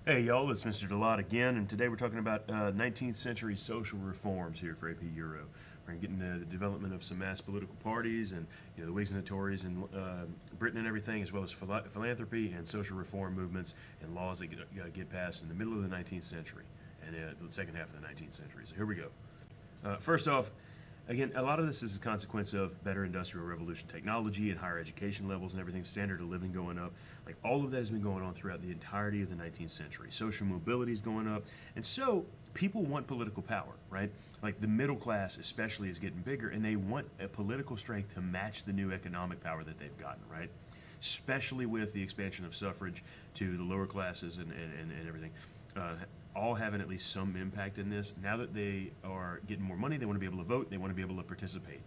Hey y'all, it's Mr. Delot again, and today we're talking about 19th century social reforms here for AP Euro. We're going to get into the development of some mass political parties and the Whigs and the Tories in Britain and everything, as well as philanthropy and social reform movements and laws that get passed in the middle of the 19th century and the second half of the 19th century. So here we go. First off, again, a lot of this is a consequence of better industrial revolution technology and higher education levels and everything, standard of living going up. Like all of that has been going on throughout the entirety of the 19th century. Social mobility is going up. And so people want political power, right? Like the middle class especially is getting bigger, and they want a political strength to match the new economic power that they've gotten, right? Especially with the expansion of suffrage to the lower classes and everything. All having at least some impact in this. Now that they are getting more money, they want to be able to vote, they want to be able to participate.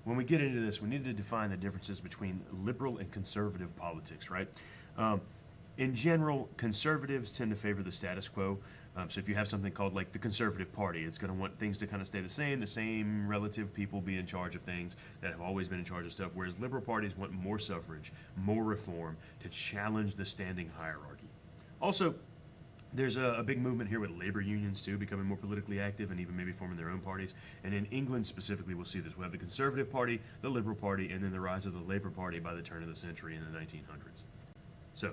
When we get into this, we need to define the differences between liberal and conservative politics, right? In general, conservatives tend to favor the status quo. So if you have something called like the Conservative Party, it's going to want things to kind of stay the same relative people be in charge of things that have always been in charge of stuff, whereas liberal parties want more suffrage, more reform to challenge the standing hierarchy. Also, there's a big movement here with labor unions too, becoming more politically active and even maybe forming their own parties. And in England specifically, we'll see this. We'll have the Conservative Party, the Liberal Party, and then the rise of the Labour Party by the turn of the century in the 1900s. So,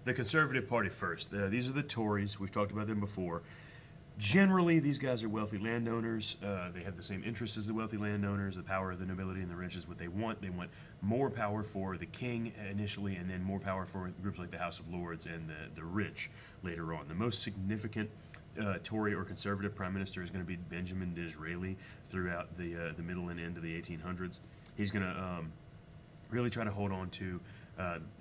the Conservative Party first. These are the Tories. We've talked about them before. Generally, these guys are wealthy landowners. They have the same interests as the wealthy landowners. The power of the nobility and the rich is what they want. They want more power for the king initially, and then more power for groups like the House of Lords and the rich later on. The most significant Tory or conservative prime minister is going to be Benjamin Disraeli throughout the middle and end of the 1800s. He's going to really try to hold on to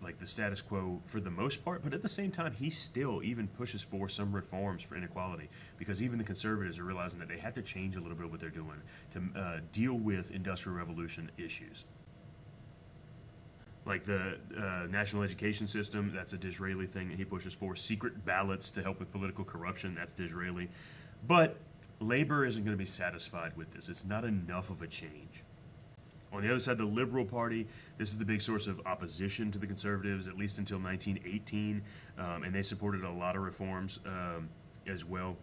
like the status quo for the most part, but at the same time, he still even pushes for some reforms for inequality, because even the conservatives are realizing that they have to change a little bit of what they're doing to deal with industrial revolution issues. Like the national education system, that's a Disraeli thing that he pushes for. Secret ballots to help with political corruption, that's Disraeli. But Labor isn't going to be satisfied with this. It's not enough of a change. On the other side, the Liberal Party, this is the big source of opposition to the Conservatives, at least until 1918, and they supported a lot of reforms as well.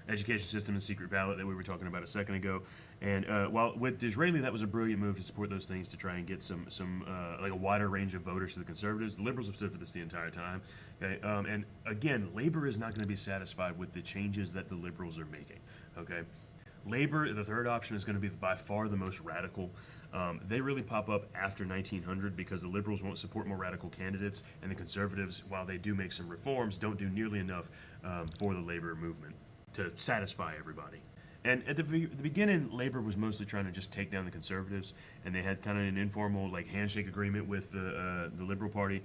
Education system and secret ballot that we were talking about a second ago. And while with Disraeli, that was a brilliant move to support those things to try and get some like a wider range of voters to the Conservatives. The Liberals have stood for this the entire time. Okay, and again, Labor is not going to be satisfied with the changes that the Liberals are making. Okay. Labor, the third option, is going to be by far the most radical. They really pop up after 1900 because the Liberals won't support more radical candidates, and the Conservatives, while they do make some reforms, don't do nearly enough for the labor movement to satisfy everybody. And at the beginning, Labor was mostly trying to just take down the Conservatives, and they had kind of an informal like handshake agreement with the Liberal Party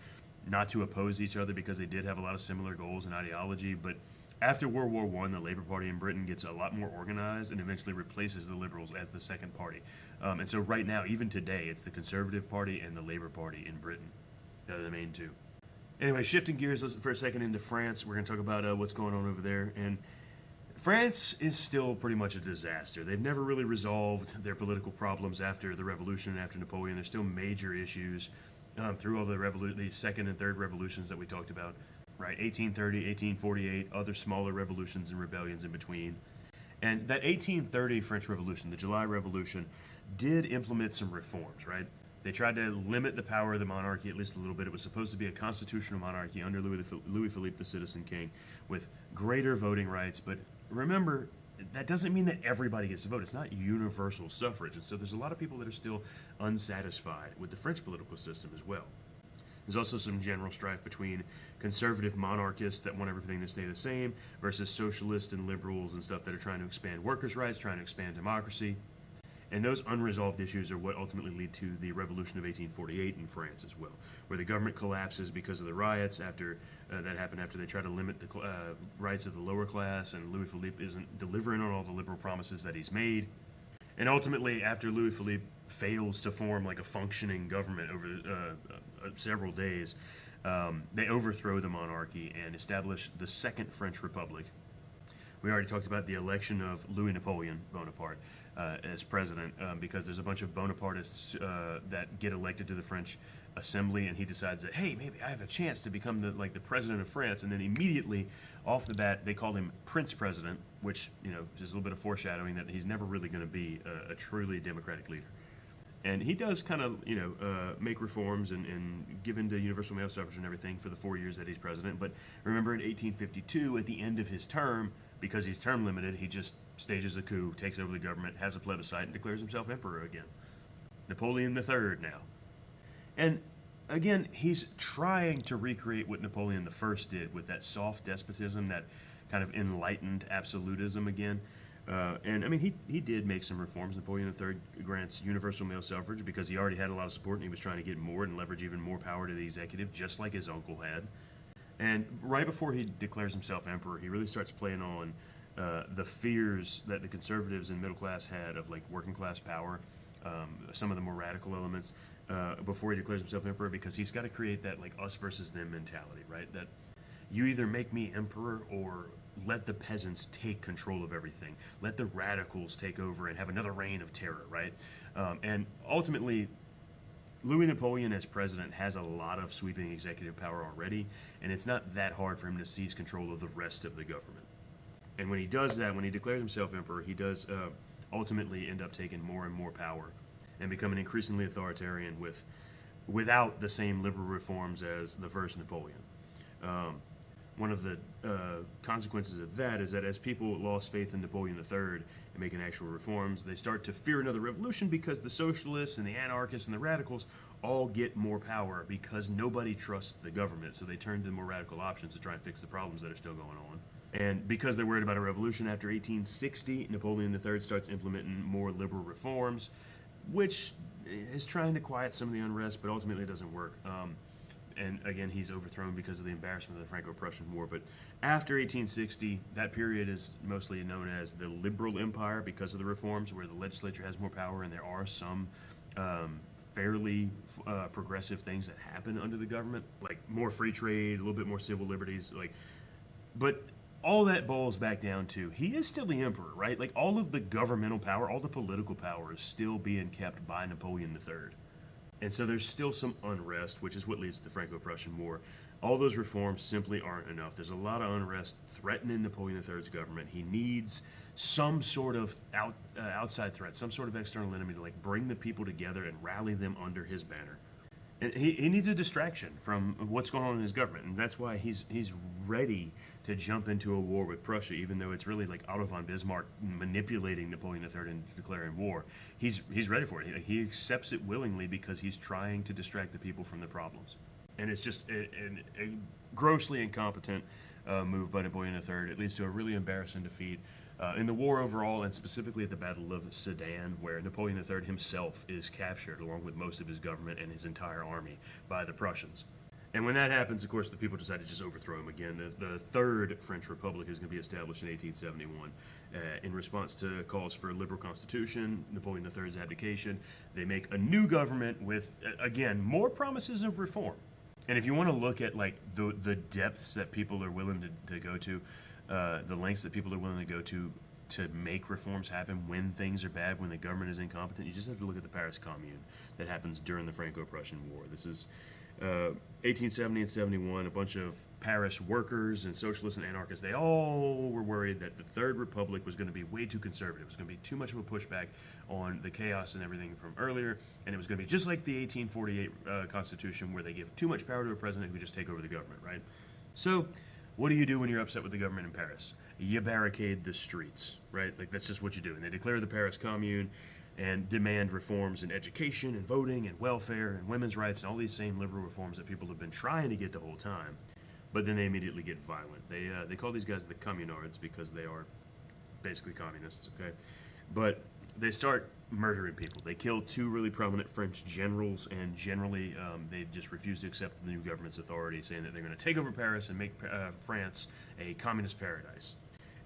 not to oppose each other because they did have a lot of similar goals and ideology, but after World War I, the Labour Party in Britain gets a lot more organized and eventually replaces the Liberals as the second party. And so right now, even today, it's the Conservative Party and the Labour Party in Britain. They're the main two. Anyway, shifting gears for a second into France, we're going to talk about what's going on over there. And France is still pretty much a disaster. They've never really resolved their political problems after the Revolution and after Napoleon. There's still major issues through all the second and third revolutions that we talked about. Right, 1830, 1848, other smaller revolutions and rebellions in between. And that 1830 French Revolution, the July Revolution, did implement some reforms, right? They tried to limit the power of the monarchy at least a little bit. It was supposed to be a constitutional monarchy under Louis Philippe, the Citizen King, with greater voting rights. But remember, that doesn't mean that everybody gets to vote. It's not universal suffrage. And so there's a lot of people that are still unsatisfied with the French political system as well. There's also some general strife between conservative monarchists that want everything to stay the same versus socialists and liberals and stuff that are trying to expand workers' rights, trying to expand democracy. And those unresolved issues are what ultimately lead to the Revolution of 1848 in France as well, where the government collapses because of the riots after that happened after they try to limit the rights of the lower class, and Louis Philippe isn't delivering on all the liberal promises that he's made. And ultimately, after Louis Philippe fails to form like a functioning government over several days, they overthrow the monarchy and establish the Second French Republic, We already talked about the election of Louis Napoleon Bonaparte as president, because there's a bunch of Bonapartists that get elected to the French Assembly, and he decides that, hey, maybe I have a chance to become the president of France, and then immediately off the bat they call him Prince President, which is a little bit of foreshadowing that he's never really going to be a truly democratic leader. And he does kind of, make reforms and give into universal male suffrage and everything for the 4 years that he's president. But remember, in 1852, at the end of his term, because he's term limited, he just stages a coup, takes over the government, has a plebiscite, and declares himself emperor again. Napoleon III now. And again, he's trying to recreate what Napoleon I did with that soft despotism, that kind of enlightened absolutism again. And I mean, he did make some reforms. Napoleon III grants universal male suffrage because he already had a lot of support and he was trying to get more and leverage even more power to the executive, just like his uncle had. And right before he declares himself emperor, he really starts playing on the fears that the conservatives and middle class had of working class power, some of the more radical elements, before he declares himself emperor, because he's got to create that us versus them mentality, right? That you either make me emperor or let the peasants take control of everything. Let the radicals take over and have another reign of terror, right? And ultimately, Louis Napoleon as president has a lot of sweeping executive power already, and it's not that hard for him to seize control of the rest of the government. And when he does that, when he declares himself emperor, he does ultimately end up taking more and more power and becoming increasingly authoritarian without the same liberal reforms as the first Napoleon. One of the consequences of that is that as people lost faith in Napoleon III and making actual reforms, they start to fear another revolution because the socialists and the anarchists and the radicals all get more power because nobody trusts the government. So they turn to more radical options to try and fix the problems that are still going on. And because they're worried about a revolution after 1860, Napoleon III starts implementing more liberal reforms, which is trying to quiet some of the unrest, but ultimately it doesn't work. And again, he's overthrown because of the embarrassment of the Franco-Prussian War. But after 1860, that period is mostly known as the Liberal Empire because of the reforms, where the legislature has more power and there are some fairly progressive things that happen under the government, like more free trade, a little bit more civil liberties. But all that boils back down to he is still the emperor, right? All of the governmental power, all the political power is still being kept by Napoleon III. And so there's still some unrest, which is what leads to the Franco-Prussian War. All those reforms simply aren't enough. There's a lot of unrest threatening Napoleon III's government. He needs some sort of outside threat, some sort of external enemy to bring the people together and rally them under his banner. And he needs a distraction from what's going on in his government, and that's why he's ready to jump into a war with Prussia, even though it's really Otto von Bismarck manipulating Napoleon III into declaring war. He's ready for it. He accepts it willingly because he's trying to distract the people from the problems. And it's just a grossly incompetent move by Napoleon III. It leads to a really embarrassing defeat in the war overall, and specifically at the Battle of Sedan, where Napoleon III himself is captured along with most of his government and his entire army by the Prussians. And when that happens, of course, the people decide to just overthrow him again. The Third French Republic is going to be established in 1871 in response to calls for a liberal constitution, Napoleon III's abdication. They make a new government with, again, more promises of reform. And if you want to look at the depths that people are willing to go to, the lengths that people are willing to go to make reforms happen when things are bad, when the government is incompetent, you just have to look at the Paris Commune that happens during the Franco-Prussian War. This is 1870 and 71, a bunch of Paris workers and socialists and anarchists, they all were worried that the Third Republic was going to be way too conservative. It was going to be too much of a pushback on the chaos and everything from earlier, and it was going to be just like the 1848 Constitution, where they give too much power to a president who just take over the government, right? So what do you do when you're upset with the government in Paris? You barricade the streets, right? That's just what you do. And they declare the Paris Commune and demand reforms in education and voting and welfare and women's rights and all these same liberal reforms that people have been trying to get the whole time. But then they immediately get violent. They call these guys the communards because they are basically communists, okay? But they start murdering people. They kill 2 really prominent French generals, and generally they just refuse to accept the new government's authority, saying that they're going to take over Paris and make France a communist paradise.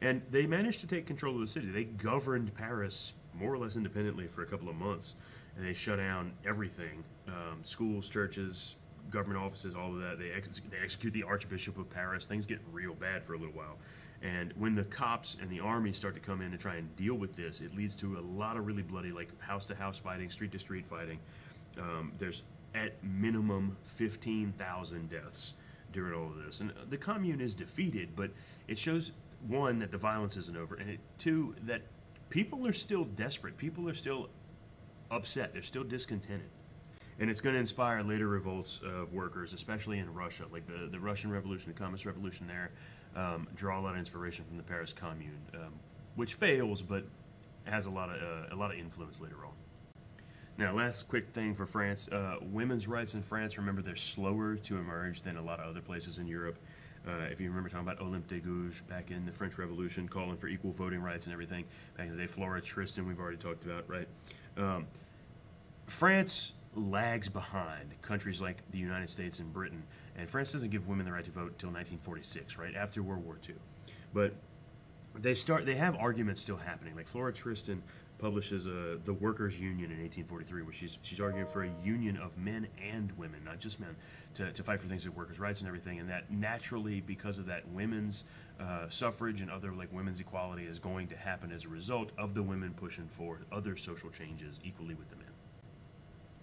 And they managed to take control of the city. They governed Paris more or less independently for a couple of months, and they shut down everything, schools, churches, government offices, all of that. They execute the Archbishop of Paris. Things get real bad for a little while. And when the cops and the army start to come in and try and deal with this, it leads to a lot of really bloody, like house-to-house fighting, street-to-street fighting. There's at minimum 15,000 deaths during all of this. And the commune is defeated, but it shows, one, that the violence isn't over, and two, that people are still desperate. People are still upset. They're still discontented. And it's going to inspire later revolts of workers, especially in Russia. Like the Russian Revolution, the Communist Revolution there, draw a lot of inspiration from the Paris Commune, which fails, but has a lot of influence later on. Now, last quick thing for France. Women's rights in France, remember, they're slower to emerge than a lot of other places in Europe. If you remember talking about Olympe de Gouges back in the French Revolution, calling for equal voting rights and everything. Back in the day, Flora Tristan, we've already talked about, right? France lags behind countries like the United States and Britain, and France doesn't give women the right to vote until 1946, right, after World War II. But they have arguments still happening. Like Flora Tristan publishes the Workers' Union in 1843, where she's arguing for a union of men and women, not just men, to fight for things like workers' rights and everything. And that naturally, because of that, women's suffrage and other like women's equality is going to happen as a result of the women pushing for other social changes equally with the men.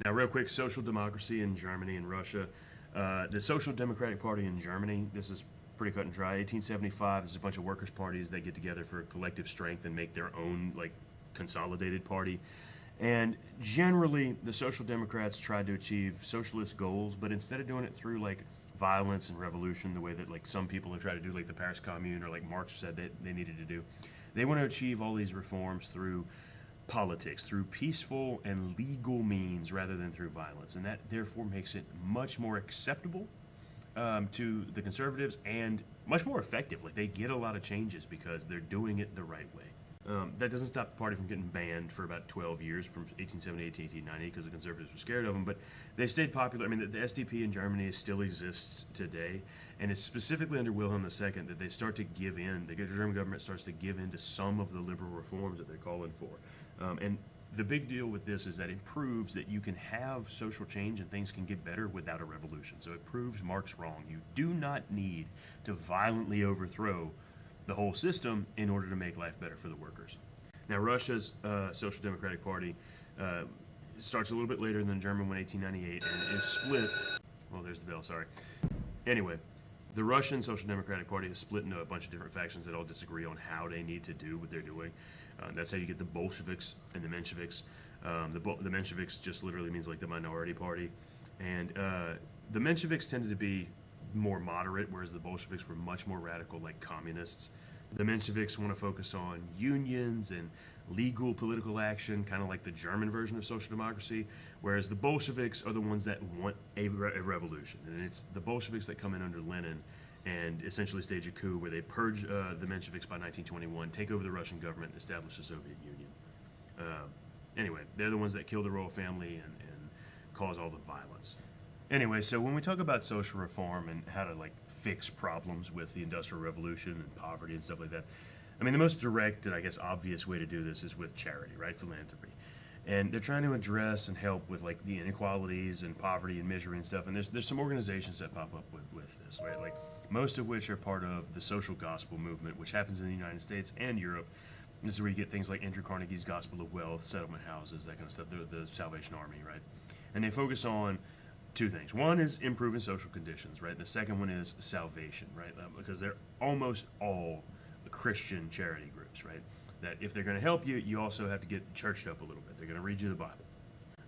Now, real quick, social democracy in Germany and Russia. The Social Democratic Party in Germany, this is pretty cut and dry. 1875, there's a bunch of workers' parties that get together for collective strength and make their own like consolidated party. And generally, the Social Democrats tried to achieve socialist goals, but instead of doing it through like violence and revolution, the way that like some people have tried to do, like the Paris Commune or like Marx said they needed to do, they want to achieve all these reforms through politics, through peaceful and legal means rather than through violence. And that therefore makes it much more acceptable to the conservatives and much more effective. Like they get a lot of changes because they're doing it the right way. That doesn't stop the party from getting banned for about 12 years, from 1878 to 1890, because the conservatives were scared of them. But they stayed popular. I mean, the SDP in Germany still exists today, and it's specifically under Wilhelm II that they start to give in. The German government starts to give in to some of the liberal reforms that they're calling for. And the big deal with this is that it proves that you can have social change and things can get better without a revolution. So it proves Marx wrong. You do not need to violently overthrow the whole system in order to make life better for the workers. Now, Russia's Social Democratic Party starts a little bit later than the German one, 1898, and is split. Well, there's the bell, sorry. Anyway, the Russian Social Democratic Party is split into a bunch of different factions that all disagree on how they need to do what they're doing. That's how you get the Bolsheviks and the Mensheviks. The Mensheviks just literally means like the minority party. And the Mensheviks tended to be more moderate, whereas the Bolsheviks were much more radical, like communists. The Mensheviks want to focus on unions and legal political action, kind of like the German version of social democracy, whereas the Bolsheviks are the ones that want a revolution. And it's the Bolsheviks that come in under Lenin and essentially stage a coup where they purge the Mensheviks by 1921, take over the Russian government, and establish the Soviet Union. Anyway, they're the ones that kill the royal family and cause all the violence. Anyway, so when we talk about social reform and how to like fix problems with the Industrial Revolution and poverty and stuff like that, I mean, the most direct and I guess obvious way to do this is with charity, right? Philanthropy. And they're trying to address and help with like the inequalities and poverty and misery and stuff. And there's some organizations that pop up with this, right? Like most of which are part of the social gospel movement, which happens in the United States and Europe. This is where you get things like Andrew Carnegie's Gospel of Wealth, settlement houses, that kind of stuff, the Salvation Army, right? And they focus on two things. One is improving social conditions, right? And the second one is salvation, right? Because they're almost all Christian charity groups, right? That if they're going to help you, you also have to get churched up a little bit. They're going to read you the Bible.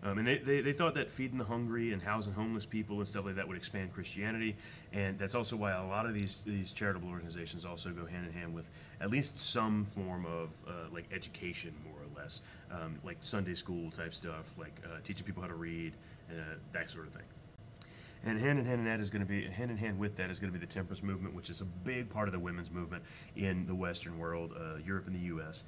And they thought that feeding the hungry and housing homeless people and stuff like that would expand Christianity. And that's also why a lot of these charitable organizations also go hand in hand with at least some form of like education, more or less, like Sunday school type stuff, like teaching people how to read, that sort of thing. And hand in hand with that is going to be the temperance movement, which is a big part of the women's movement in the Western world, Europe and the U.S.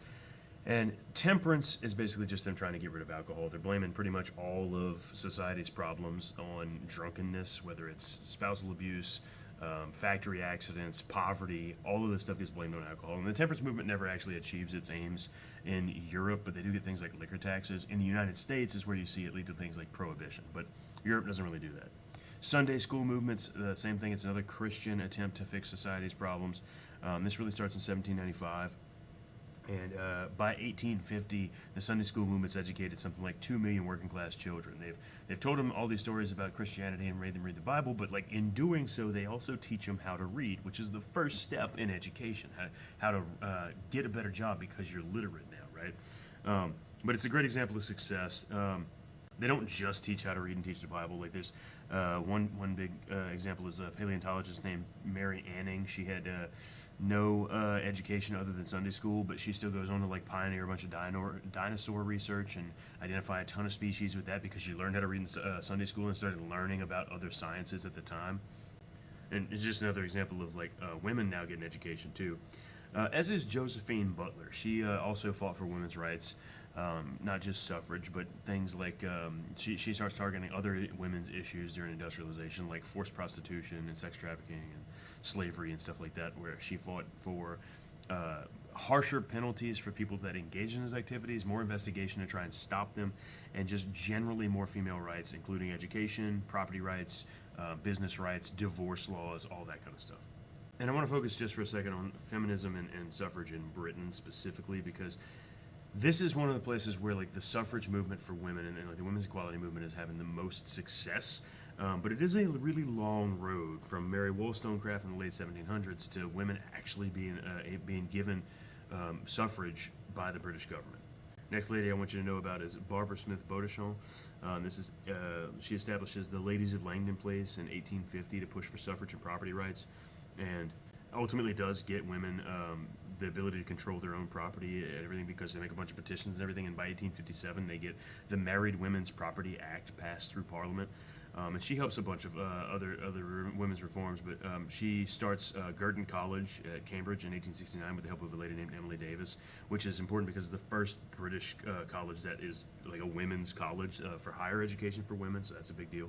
And temperance is basically just them trying to get rid of alcohol. They're blaming pretty much all of society's problems on drunkenness, whether it's spousal abuse, factory accidents, poverty. All of this stuff gets blamed on alcohol. And the temperance movement never actually achieves its aims in Europe, but they do get things like liquor taxes. In the United States is where you see it lead to things like prohibition, but Europe doesn't really do that. Sunday school movements, the same thing. It's another Christian attempt to fix society's problems. This really starts in 1795. And by 1850, the Sunday school movement's educated something like 2 million working class children. They've told them all these stories about Christianity and made them read the Bible, but like in doing so, they also teach them how to read, which is the first step in education, how to get a better job because you're literate now, right? But it's a great example of success. They don't just teach how to read and teach the Bible. Like there's one big example is a paleontologist named Mary Anning. She had no education other than Sunday school, but she still goes on to like pioneer a bunch of dinosaur research and identify a ton of species with that because she learned how to read in Sunday school and started learning about other sciences at the time. And it's just another example of like women now getting education too. As is Josephine Butler. She also fought for women's rights. Not just suffrage, but things like she starts targeting other women's issues during industrialization, like forced prostitution and sex trafficking and slavery and stuff like that, where she fought for harsher penalties for people that engage in those activities, more investigation to try and stop them, and just generally more female rights, including education, property rights, business rights, divorce laws, all that kind of stuff. And I want to focus just for a second on feminism and suffrage in Britain specifically, because this is one of the places where like the suffrage movement for women and like the women's equality movement is having the most success. But it is a really long road from Mary Wollstonecraft in the late 1700s to women actually being given suffrage by the British government. Next lady I want you to know about is Barbara Smith Beaudeschon. She establishes the Ladies of Langdon Place in 1850 to push for suffrage and property rights, and ultimately does get women the ability to control their own property and everything because they make a bunch of petitions and everything. And by 1857, they get the Married Women's Property Act passed through Parliament. And she helps a bunch of other women's reforms, but she starts Girton College at Cambridge in 1869 with the help of a lady named Emily Davis, which is important because it's the first British college that is like a women's college for higher education for women, so that's a big deal.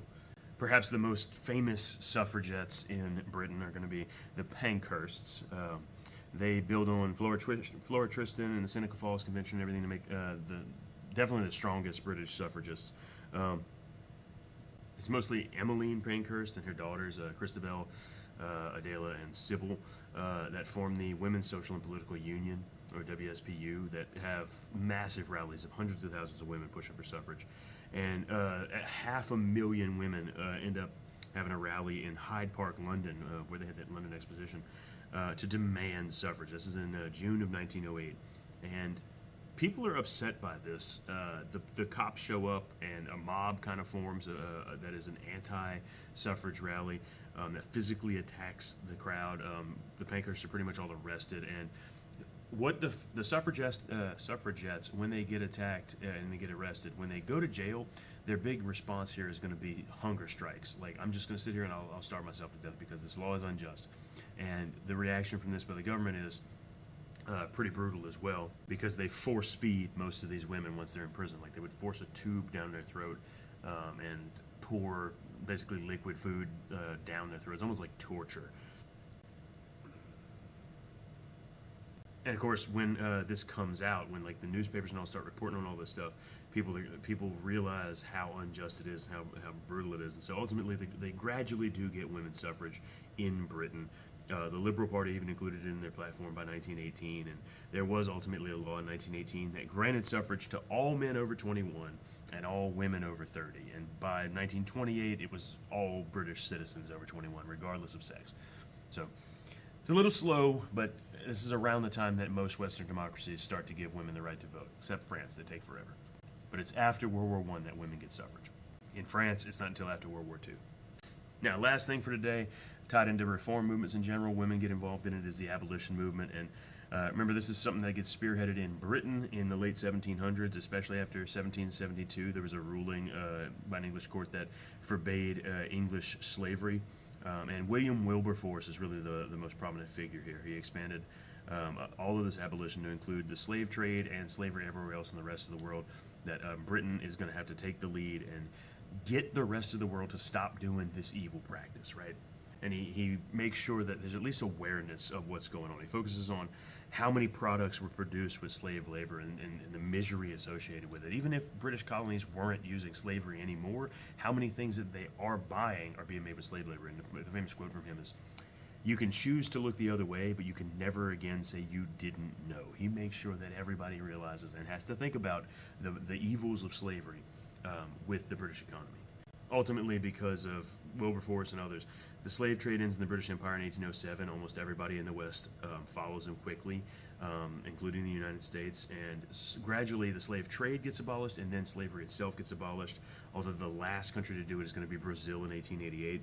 Perhaps the most famous suffragettes in Britain are going to be the Pankhursts. They build on Flora Tristan and the Seneca Falls Convention and everything to make definitely the strongest British suffragists. It's mostly Emmeline Pankhurst and her daughters, Christabel, Adela, and Sybil, that form the Women's Social and Political Union, or WSPU, that have massive rallies of hundreds of thousands of women pushing for suffrage. And 500,000 women end up having a rally in Hyde Park, London, where they had that London Exposition, to demand suffrage. This is in June of 1908. And people are upset by this. The cops show up and a mob kind of forms that is an anti-suffrage rally that physically attacks the crowd. The Pankhursts are pretty much all arrested, and what the suffragettes, when they get attacked and they get arrested, when they go to jail, their big response here is going to be hunger strikes. Like, I'm just going to sit here and I'll starve myself to death because this law is unjust. And the reaction from this by the government is pretty brutal as well, because they force feed most of these women once they're in prison. Like, they would force a tube down their throat and pour basically liquid food down their throats, almost like torture. And of course, when this comes out, when like the newspapers and all start reporting on all this stuff, people realize how unjust it is, how brutal it is, and so ultimately they gradually do get women's suffrage in Britain. The Liberal Party even included it in their platform by 1918, and there was ultimately a law in 1918 that granted suffrage to all men over 21 and all women over 30. And by 1928, it was all British citizens over 21, regardless of sex. So it's a little slow, but this is around the time that most Western democracies start to give women the right to vote, except France. They take forever. But it's after World War I that women get suffrage. In France, it's not until after World War II. Now, last thing for today, tied into reform movements in general, women get involved in it, is the abolition movement. And remember, this is something that gets spearheaded in Britain in the late 1700s, especially after 1772. There was a ruling by an English court that forbade English slavery. And William Wilberforce is really the most prominent figure here. He expanded all of this abolition to include the slave trade and slavery everywhere else in the rest of the world, that Britain is going to have to take the lead and get the rest of the world to stop doing this evil practice, right? and he makes sure that there's at least awareness of what's going on. He focuses on how many products were produced with slave labor and the misery associated with it. Even if British colonies weren't using slavery anymore, how many things that they are buying are being made with slave labor. And the famous quote from him is, "You can choose to look the other way, but you can never again say you didn't know." He makes sure that everybody realizes and has to think about the evils of slavery with the British economy. Ultimately, because of Wilberforce and others, the slave trade ends in the British Empire in 1807. Almost everybody in the West follows him quickly, including the United States. And gradually, the slave trade gets abolished, and then slavery itself gets abolished. Although the last country to do it is going to be Brazil in 1888.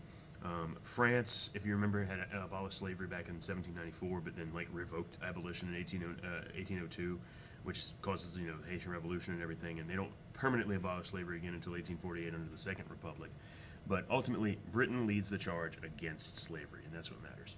France, if you remember, had abolished slavery back in 1794, but then revoked abolition in 1802, which causes the Haitian Revolution and everything. And they don't permanently abolish slavery again until 1848 under the Second Republic. But ultimately, Britain leads the charge against slavery, and that's what matters.